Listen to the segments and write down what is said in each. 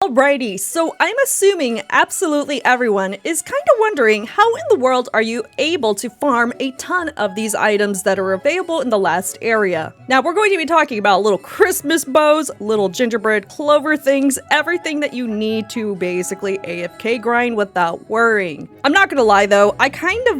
Alrighty, so I'm assuming absolutely everyone is kind of wondering how in the world are you able to farm a ton of these items that are available in the last area. Now we're going to be talking about little Christmas bows, little gingerbread clover things, everything that you need to basically AFK grind without worrying. I'm not gonna lie though, I kind of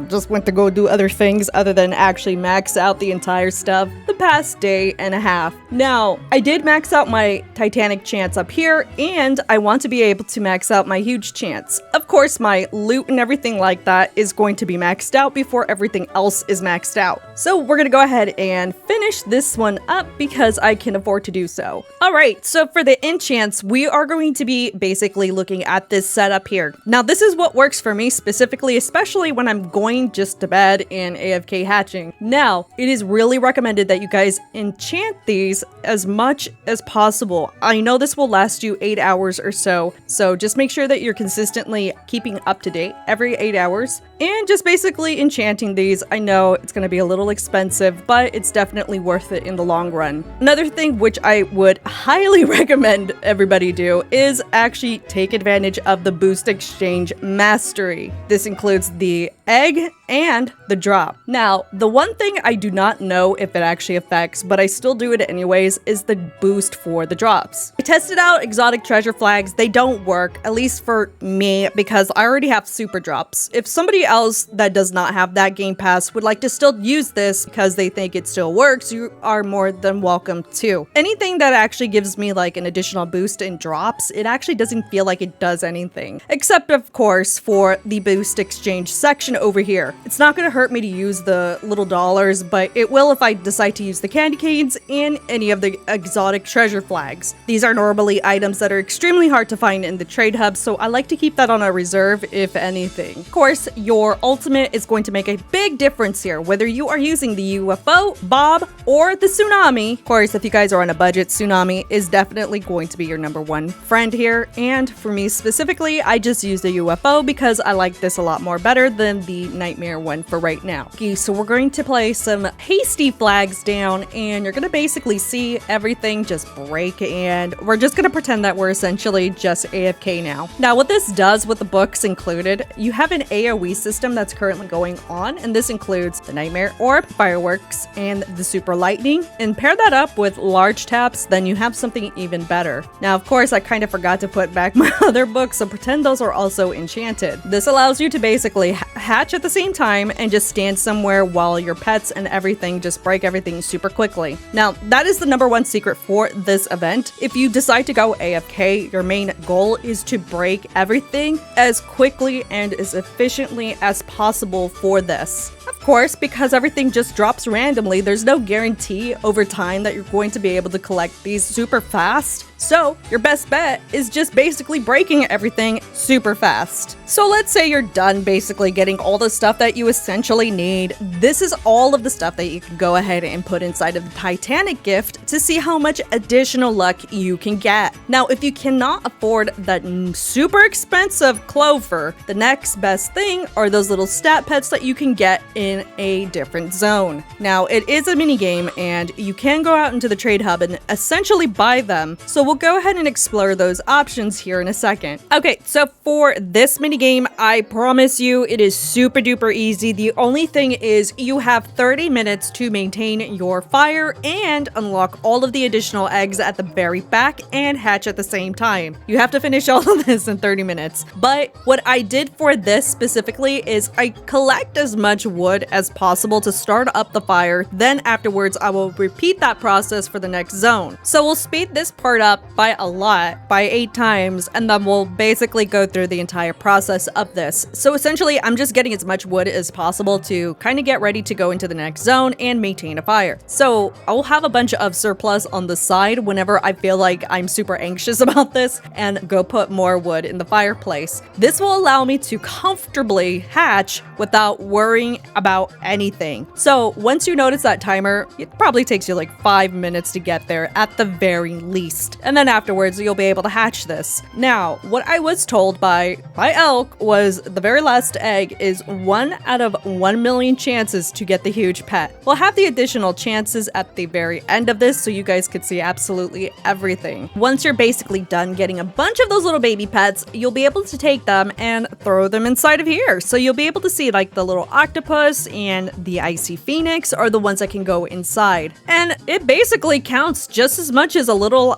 just went to go do other things other than actually max out the entire stuff the past day and a half. Now, I did max out my Titanic chance up here, and I want to be able to max out my huge chance. Of course, my loot and everything like that is going to be maxed out before everything else is maxed out. So we're gonna go ahead and finish this one up because I can afford to do so. Alright, so for the enchants, we are going to be basically looking at this setup here. Now this is what works for me specifically, especially when I'm going just to bed and AFK hatching. Now, it is really recommended that you guys enchant these as much as possible. I know this will last you 8 hours or so just make sure that you're consistently keeping up to date every 8 hours and just basically enchanting these. I know it's going to be a little expensive, but it's definitely worth it in the long run. Another thing which I would highly recommend everybody do is actually take advantage of the boost exchange mastery. This includes the egg and the drop. Now, the one thing I do not know if it actually affects, but I still do it anyways, is the boost for the drops. I tested out exotic treasure flags. They don't work, at least for me, because I already have super drops. If somebody else that does not have that game pass would like to still use this because they think it still works, you are more than welcome to. Anything that actually gives me like an additional boost in drops, it actually doesn't feel like it does anything. Except of course for the boost exchange section over here. It's not going to hurt me to use the little dollars, but it will if I decide to use the candy canes and any of the exotic treasure flags. These are normally items that are extremely hard to find in the trade hub, so I like to keep that on a reserve if anything. Of course, your ultimate is going to make a big difference here, whether you are using the UFO, Bob, or the Tsunami. Of course, if you guys are on a budget, Tsunami is definitely going to be your #1 friend here, and for me specifically, I just use the UFO because I like this a lot more better than the Nightmare one for right now. Okay, so we're going to play some hasty flags down, and you're going to basically see everything just break, and we're just going to pretend that we're essentially just AFK now. Now, what this does with the books included, you have an AoE system that's currently going on, and this includes the Nightmare Orb, Fireworks, and the Super Lightning, and pair that up with large taps, then you have something even better. Now, of course, I kind of forgot to put back my other books, so pretend those are also enchanted. This allows you to basically hatch at the same time and just stand somewhere while your pets and everything just break everything super quickly. Now, that is the #1 secret for this event. If you decide to go AFK, your main goal is to break everything as quickly and as efficiently as possible for this. Of course, because everything just drops randomly, there's no guarantee over time that you're going to be able to collect these super fast. So your best bet is just basically breaking everything super fast. So let's say you're done basically getting all the stuff that you essentially need. This is all of the stuff that you can go ahead and put inside of the Titanic gift to see how much additional luck you can get. Now, if you cannot afford that super expensive clover, the next best thing are those little stat pets that you can get in a different zone. Now, it is a mini game and you can go out into the trade hub and essentially buy them. So we'll go ahead and explore those options here in a second. Okay, so for this mini game, I promise you it is super duper easy. The only thing is you have 30 minutes to maintain your fire and unlock all of the additional eggs at the very back and hatch at the same time. You have to finish all of this in 30 minutes. But what I did for this specifically is I collect as much wood as possible to start up the fire. Then afterwards, I will repeat that process for the next zone. So we'll speed this part up by a lot, by 8 times, and then we'll basically go through the entire process of this. So essentially, I'm just getting as much wood as possible to kind of get ready to go into the next zone and maintain a fire. So I'll have a bunch of surplus on the side whenever I feel like I'm super anxious about this and go put more wood in the fireplace. This will allow me to comfortably hatch without worrying about about anything. So once you notice that timer, it probably takes you like 5 minutes to get there at the very least. And then afterwards, you'll be able to hatch this. Now, what I was told by Elk was the very last egg is 1 out of 1 million chances to get the huge pet. We'll have the additional chances at the very end of this so you guys could see absolutely everything. Once you're basically done getting a bunch of those little baby pets, you'll be able to take them and throw them inside of here. So you'll be able to see like the little octopus and the icy phoenix are the ones that can go inside. And it basically counts just as much as a little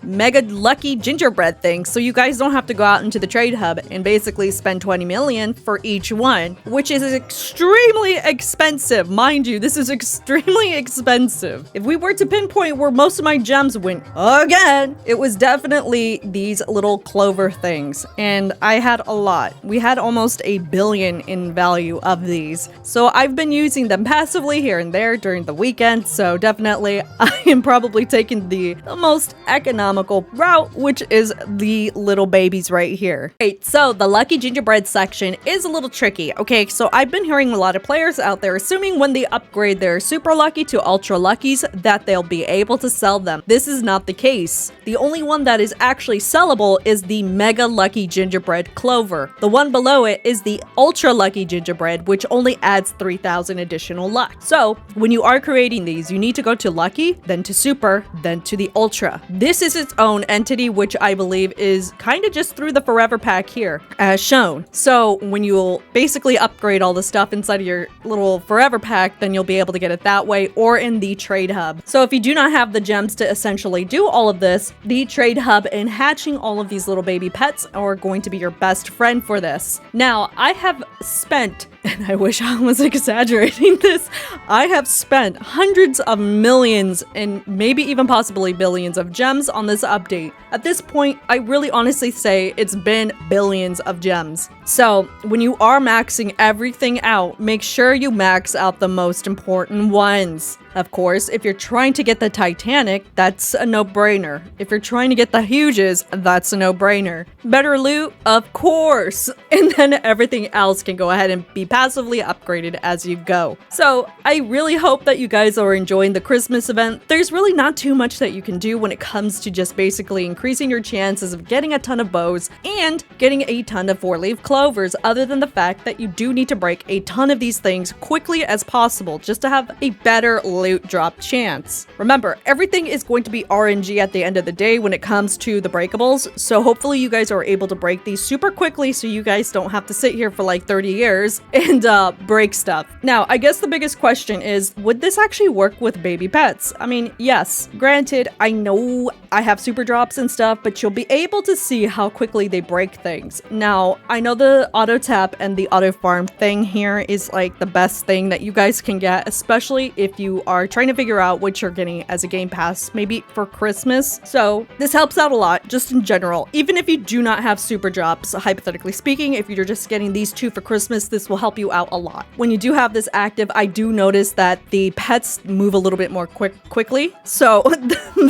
mega lucky gingerbread thing. So you guys don't have to go out into the trade hub and basically spend 20 million for each one, which is extremely expensive. Mind you, this is extremely expensive. If we were to pinpoint where most of my gems went again, it was definitely these little clover things. And I had a lot. We had almost 1 billion in value of these. So I've been using them passively here and there during the weekend. So definitely I am probably taking the most economical route, which is the little babies right here. Right, so the lucky gingerbread section is a little tricky. Okay, so I've been hearing a lot of players out there assuming when they upgrade their super lucky to ultra luckies that they'll be able to sell them. This is not the case. The only one that is actually sellable is the mega lucky gingerbread clover. The one below it is the ultra lucky gingerbread, which only adds 3,000 additional luck. So when you are creating these, you need to go to lucky, then to super, then to the ultra. This is its own entity, which I believe is kind of just through the forever pack here as shown. So when you'll basically upgrade all the stuff inside of your little forever pack, then you'll be able to get it that way or in the trade hub. So if you do not have the gems to essentially do all of this, the trade hub and hatching all of these little baby pets are going to be your best friend for this. Now, I have spent, and I wish I was exaggerating this, I have spent hundreds of millions and maybe even possibly billions of gems on this update. At this point, I really honestly say it's been billions of gems. So when you are maxing everything out, make sure you max out the most important ones. Of course, if you're trying to get the Titanic, that's a no-brainer. If you're trying to get the huges, that's a no-brainer. Better loot? Of course! And then everything else can go ahead and be passively upgraded as you go. So I really hope that you guys are enjoying the Christmas event. There's really not too much that you can do when it comes to just basically increasing your chances of getting a ton of bows and getting a ton of 4-leaf clovers, other than the fact that you do need to break a ton of these things quickly as possible just to have a better loot drop chance. Remember, everything is going to be RNG at the end of the day when it comes to the breakables, so hopefully you guys are able to break these super quickly so you guys don't have to sit here for like 30 years and break stuff. Now, I guess the biggest question is, would this actually work with baby pets? I mean, yes, granted, I know I have super drops and stuff, but you'll be able to see how quickly they break things. Now, I know the auto tap and the auto farm thing here is like the best thing that you guys can get, especially if you are trying to figure out what you're getting as a game pass, maybe for Christmas. So this helps out a lot, just in general. Even if you do not have super drops, hypothetically speaking, if you're just getting these 2 for Christmas, this will help you out a lot. When you do have this active, I do notice that the pets move a little bit more quickly. So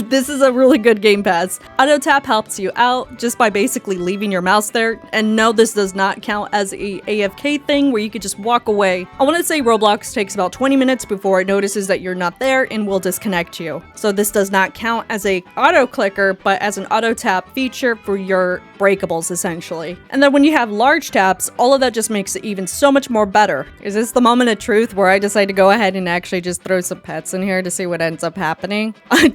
this is a really good game pass. Auto tap helps you out just by basically leaving your mouse there. And no, this does not count as a AFK thing where you could just walk away. I want to say Roblox takes about 20 minutes before it notices that you're not there and will disconnect you. So this does not count as a auto clicker, but as an auto tap feature for your breakables essentially. And then when you have large taps, all of that just makes it even so much more better. Is this the moment of truth where I decide to go ahead and actually just throw some pets in here to see what ends up happening? I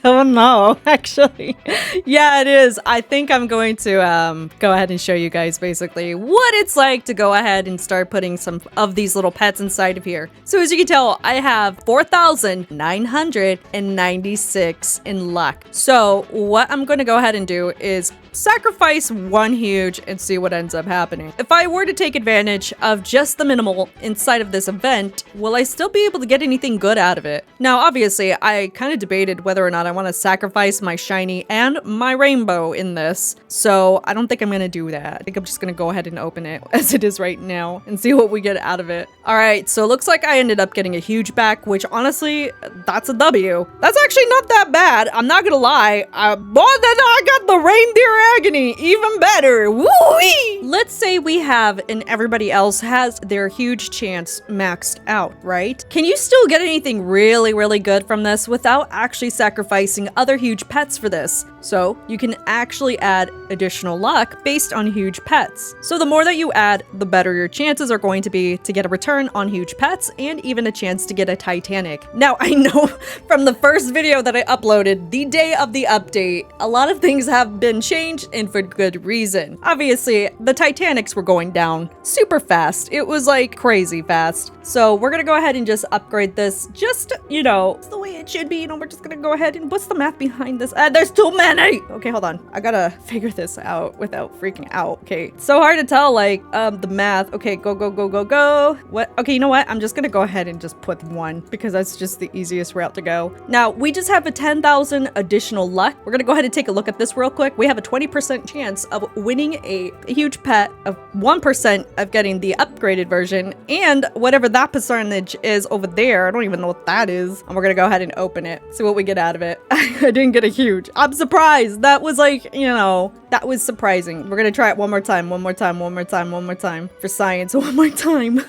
don't know, actually. Yeah, it is. I think I'm going to go ahead and show you guys basically what it's like to go ahead and start putting some of these little pets inside of here. So as you can tell, I have 4,996 in luck. So what I'm going to go ahead and do is sacrifice one huge and see what ends up happening. If I were to take advantage of just the minimal inside of this event, will I still be able to get anything good out of it? Now, obviously, I kind of debated whether or not I want to sacrifice my shiny and my rainbow in this. So I don't think I'm going to do that. I think I'm just going to go ahead and open it as it is right now and see what we get out of it. All right, so it looks like I ended up getting a huge back, which honestly, that's a W. That's actually not that bad. I'm not going to lie. More than I got the reindeer agony, even better. Woo-wee! Let's say we have and everybody else has their huge chance maxed out, right? Can you still get anything really, really good from this without actually sacrificing other huge pets for this? So you can actually add additional luck based on huge pets. So the more that you add, the better your chances are going to be to get a return on huge pets and even a chance to get a Titanic. Now, I know from the first video that I uploaded, the day of the update, a lot of things have been changed and for good reason. Obviously, the Titanics were going down super fast. It was like crazy fast. So we're gonna go ahead and just upgrade this just, you know, it's the way it should be. You know, we're just gonna go ahead and what's the math behind this? There's too many. Okay, hold on. I gotta figure this out without freaking out. Okay, it's so hard to tell, like, the math. Okay, go, go, go, go, go. What? Okay, you know what? I'm just gonna go ahead and just put 1 because that's just the easiest route to go. Now, we just have a 10,000 additional luck. We're gonna go ahead and take a look at this real quick. We have a 20% chance of winning a huge pet, of 1% of getting the upgraded version, and whatever that percentage is over there. I don't even know what that is. And we're gonna go ahead and open it, see what we get out of it. I didn't get a huge. I'm surprised. That was like, you know, that was surprising. We're gonna try it one more time, one more time, one more time, one more time for science, one more time.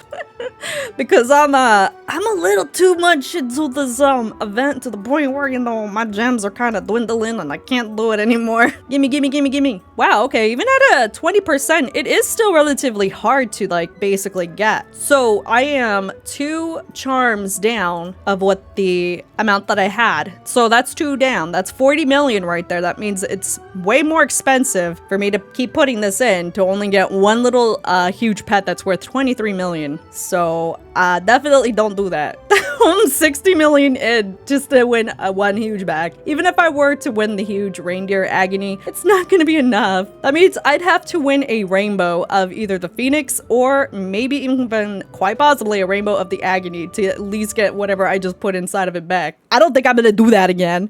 Because I'm a little too much into this event to the point where, you know, my gems are kind of dwindling and I can't do it anymore. Gimme, gimme, gimme, gimme. Wow, okay, even at a 20%, it is still relatively hard to like basically get. So I am 2 charms down of what the amount that I had. So that's 2 down. That's 40 million right there. That means it's way more expensive for me to keep putting this in to only get one little huge pet that's worth 23 million. So definitely don't do that. I'm 60 million in just to win one huge bag. Even if I were to win the huge reindeer agony, it's not gonna be enough. That means I'd have to win a rainbow of either the phoenix or maybe even quite possibly a rainbow of the agony to at least get whatever I just put inside of it back. I don't think I'm gonna do that again.